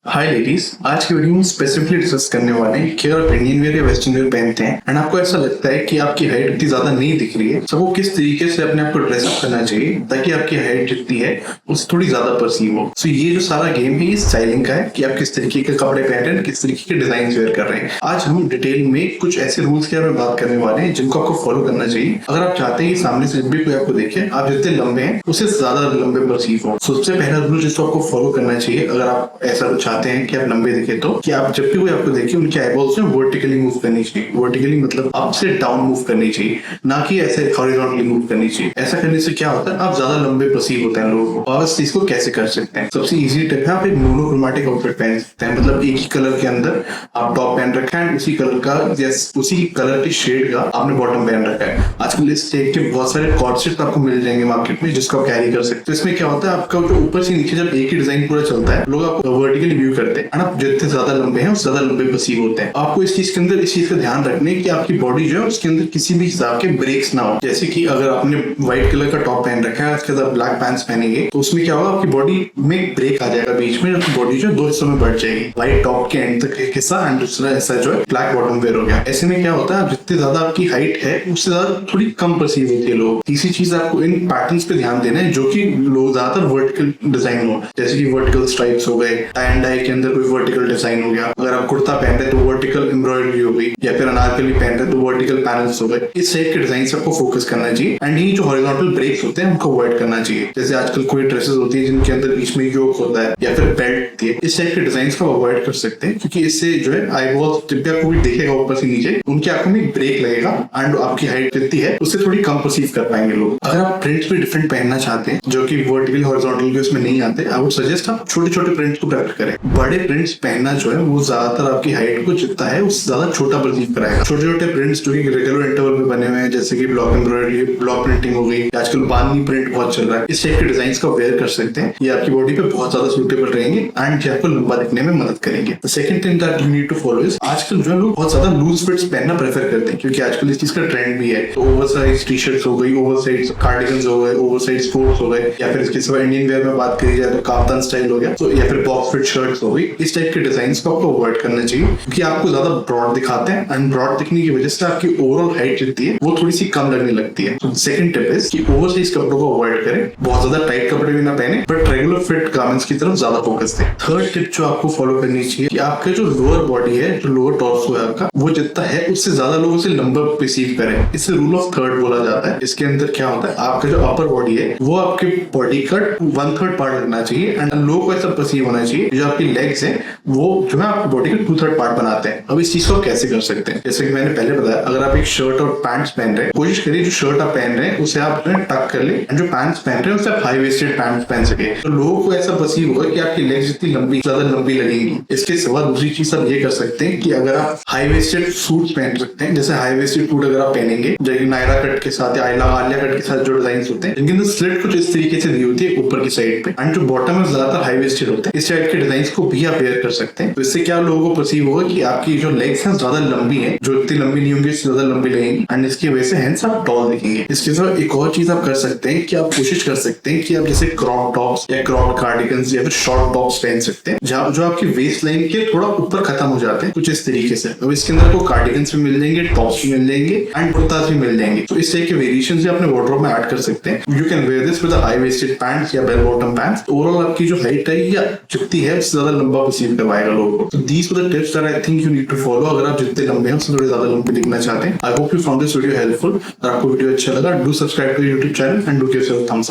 हाय ladies, आज की video में स्पेसिफिकली डिस्कस करने वाले हैं कि अगर इंडियन वेयर या वेस्टर्न वेयर पहनते हैं एंड आपको ऐसा लगता है कि आपकी हाइट इतनी ज्यादा नहीं दिख रही है, तो वो किस तरीके से अपने आप को ड्रेसअप करना चाहिए ताकि आपकी हाइट जितनी है उससे थोड़ी ज्यादा परसीव हो। सो ये जो सारा गेम है ये स्टाइलिंग का है कि आप किस तरीके के कपड़े पहन रहे हैं, किस तरीके के डिजाइन वेयर कर रहे हैं। आज हम डिटेल में कुछ ऐसे रूल्स के बारे में बात करने वाले हैं जिनको आपको फॉलो करना चाहिए अगर आप चाहते हैं कि सामने से जब भी कोई आपको देखे आप जितने लंबे हैं उससे ज्यादा लंबे परसीव हो। सबसे पहला रूल जिसको आपको फॉलो करना चाहिए अगर आप ऐसा चाहते हैं कि आप लंबे दिखे तो कि आप जब भी कोई आपको देखे उनके आईबॉल्स में वर्टिकली मूव करनी चाहिए। वर्टिकली मतलब अप से डाउन मूव करनी चाहिए, ना कि ऐसे हॉरिजॉन्टली मूव करनी चाहिए। ऐसा करने से क्या होता है, आप ज्यादा लंबे परसीव होते हैं लोगों को। और इस चीज को कैसे कर सकते हैं, सबसे इजी टिप है आप एक मोनोक्रोमैटिक आउटफिट पहन सकते हैं। मतलब एक ही कलर के अंदर आप टॉप पहन रखा है, उसी कलर का उसी कलर की शेड का आपने बॉटम पहन रखा है। आजकल इस टाइप के बहुत सारे कॉर्ड आपको मिल जाएंगे मार्केट में जिसको आप कैरी कर सकते हैं। इसमें क्या होता है, आपका जो ऊपर से नीचे जब एक ही डिजाइन पूरा चलता है लोग आपको वर्टिकली व्यू करते हैं। आप जितने ज्यादा लंबे हैं उससे ज्यादा लंबे परसीव होते हैं। आपको इस चीज के अंदर इस चीज का ध्यान रखने की आपकी बॉडी जो है उसके अंदर किसी भी हिसाब के ब्रेक्स ना हो। जैसे कि अगर आपने व्हाइट कलर का टॉप पहन रखा है उसके साथ ब्लैक पैंट्स पहनेंगे तो उसमें क्या होगा, आपकी बॉडी में ब्रेक आ जाएगा बीच में, बॉडी जो दो हिस्सों में बढ़ जाएगी। व्हाइट टॉप के एंड तक एक हिस्सा एंड दूसरा हिस्सा जो है ब्लैक बॉटम वेयर हो गया। ऐसे में क्या होता है, जितनी ज्यादा आपकी हाइट है उससे ज्यादा थोड़ी कम परसीव होती है लोग। तीसरी चीज आपको इन पैटर्न्स पे ध्यान देना है जो कि लोग ज्यादातर वर्टिकल डिजाइन हो, जैसे कि वर्टिकल स्ट्राइप्स हो गए, टाई एंड डाई के अंदर कोई वर्टिकल डिजाइन हो गया। अगर आप कुर्ता पहन रहे तो वर्टिकल एम्ब्रॉयडरी हो गई, या फिर अनारकली पहन रहे तो वर्टिकल पैनल्स हो गए। इस टाइप के डिजाइन आपको फोकस करना चाहिए एंड ये जो हॉरिजॉन्टल ब्रेक्स होते हैं उनको अवॉइड करना चाहिए। जैसे आजकल कोई ड्रेसेस होती है जिनके अंदर बीच में योक होता है या फिर बेल्ट होती है, इस टाइप के डिजाइन को अवॉइड कर सकते हैं क्योंकि इससे जो है आई बॉल जब भी आपको कोई देखेगा ऊपर से नीचे उनकी आंखों में ब्रेक लगेगा एंड आपकी हाइट जितनी है उससे थोड़ी कम परसीव कर पाएंगे लोग। अगर आप प्रिंट्स भी डिफरेंट पहनना चाहते हैं जो कि वर्टिकल हॉरिजॉन्टल के उसमें नहीं आते, आई वुड सजेस्ट आप छोटे छोटे प्रिंट्स को प्रेफर करें। बड़े प्रिंट्स पहनना जो है वो ज्यादातर आपकी हाइट को जितना है उससे ज्यादा छोटा परसीव कराएगा। छोटे छोटे प्रिंट्स जो कि रेगुलर इंटरवल में बने हुए हैं जैसे कि ब्लॉक एम्ब्रॉयडरी, ब्लॉक प्रिंटिंग हो गई, आजकल बांधनी प्रिंट बहुत चल रहा है, इस टाइप के डिजाइन का वेयर कर सकते हैं। ये आपकी बॉडी पे बहुत ज्यादा सूटेबल रहेंगे एंड ये आपको लंबा दिखने में मदद करेंगे। The second thing that you need to follow is आजकल जो लोग बहुत ज्यादा लूज फिट्स पहनना प्रेफर करते हैं क्योंकि आजकल इस चीज का ट्रेंड भी है। तो ओवर साइज टी शर्ट्स हो गई, ओवर साइज कार्डिगन्स हो गए, ओवर साइज कोट्स हो गए, या फिर इसके सिवा इंडियन वेयर में बात करी जाए तो काफ्तान स्टाइल हो गया, तो या फिर बॉक्स फिट शर्ट्स हो गई। इस टाइप के डिजाइन को आपको अवॉइड करना चाहिए क्योंकि आपको ज्यादा ब्रॉड दिखाते हैं एंड ब्रॉड दिखने की वजह से आपकी ओवरऑल हाइट जितनी है वो थोड़ी सी कम लगने लगती है। तो सेकंड टिप इज कि ओवर साइज कपड़ों को अवॉइड करें, बहुत ज्यादा टाइट कपड़े भी ना पहने बट रेगुलर फिट गारमेंट्स की तरफ ज्यादा फोकस दें। थर्ड टिप जो आपको फॉलो करनी चाहिए कि आपका जो लोअर बॉडी है, जो लोअर टॉर्सो है आपका, वो जितना है उससे ज्यादा लोगों से लंबा परसीव करें। इसे रूल ऑफ थर्ड बोला जाता है। इसके अंदर क्या होता है, आपका जो अपर बॉडी है वो आपके बॉडी का 1/3 पार्ट लगना चाहिए एंड लोगों को ऐसा परसीव होना चाहिए जो आपकी लेग्स है वो जो है आपकी बॉडी का 2/3 पार्ट बनाते हैं। अब इस चीज को कैसे कर सकते हैं, जैसे कि मैंने पहले बताया, अगर आप एक शर्ट और पैंट्स पहन रहे हैं, कोशिश करिए जो शर्ट आप पहन रहे हैं उसे आप टक कर ले एंड जो पैंट्स पहन रहे हैं उसे आप हाई वेस्टेड पैंट्स पहन सके। तो लोगों को ऐसा परसीव होगा कि आपकी लेग्स जितनी लंबी ज्यादा लंबी लगेंगी। इसके सिवा दूसरी चीज आप ये कर सकते हैं कि अगर आप हाई वेस्टेड सूट पहन सकते हैं, जैसे हाई वेस्टेड सूट अगर आप पहनेंगे जो कि नायरा कट के साथ या आलिया कट के साथ जो डिजाइन होते हैं जिनके अंदर स्लिट कुछ इस तरीके से दी होती है ऊपर की साइड पे एंड जो बॉटम में ज्यादातर हाई वेस्टेड होते हैं, इस टाइप के डिजाइन को भी आप वेयर कर सकते हैं। तो इससे क्या लोगों को परसीव होगा कि आपकी जो लेग्स हैं ज्यादा लंबी है, जो इतनी लंबी नहीं होंगी इससे ज्यादा लंबी लगेंगी एंड इसकी वजह से हेंस आप टॉल दिखेंगे। इसके साथ एक और चीज आप कर सकते हैं कि आप कोशिश कर सकते हैं कि आप जैसे क्रॉप टॉप्स या क्रॉप कार्डिगन्स या फिर शॉर्ट टॉप्स पहन सकते हैं जो आपकी वेस्ट लाइन के थोड़ा ऊपर खत्म हो जाते हैं कुछ इस तरीके से। अब इसके अंदर आपको कार्डिगन्स भी मिल जाएंगे, टॉप्स भी मिल जाएंगे एंड कुर्तास भी मिल जाएंगे। तो इस टाइप के वेरिएशन भी अपने वार्डरोब में ऐड कर सकते हैं। You can wear this with high waisted pants या बेल बॉटम पैंट्स। ओवरऑल आपकी जो हाइट है या जितनी है उससे ज्यादा लंबा परसीव करवाएगा लोगों को। तो these were the tips that I think you need to follow अगर आप जितने लंबे हैं उससे थोड़े ज्यादा लंबे दिखना चाहते हैं। I hope you found this video helpful. अगर आपको वीडियो अच्छा लगा do subscribe to YouTube channel and do give us a thumbs up.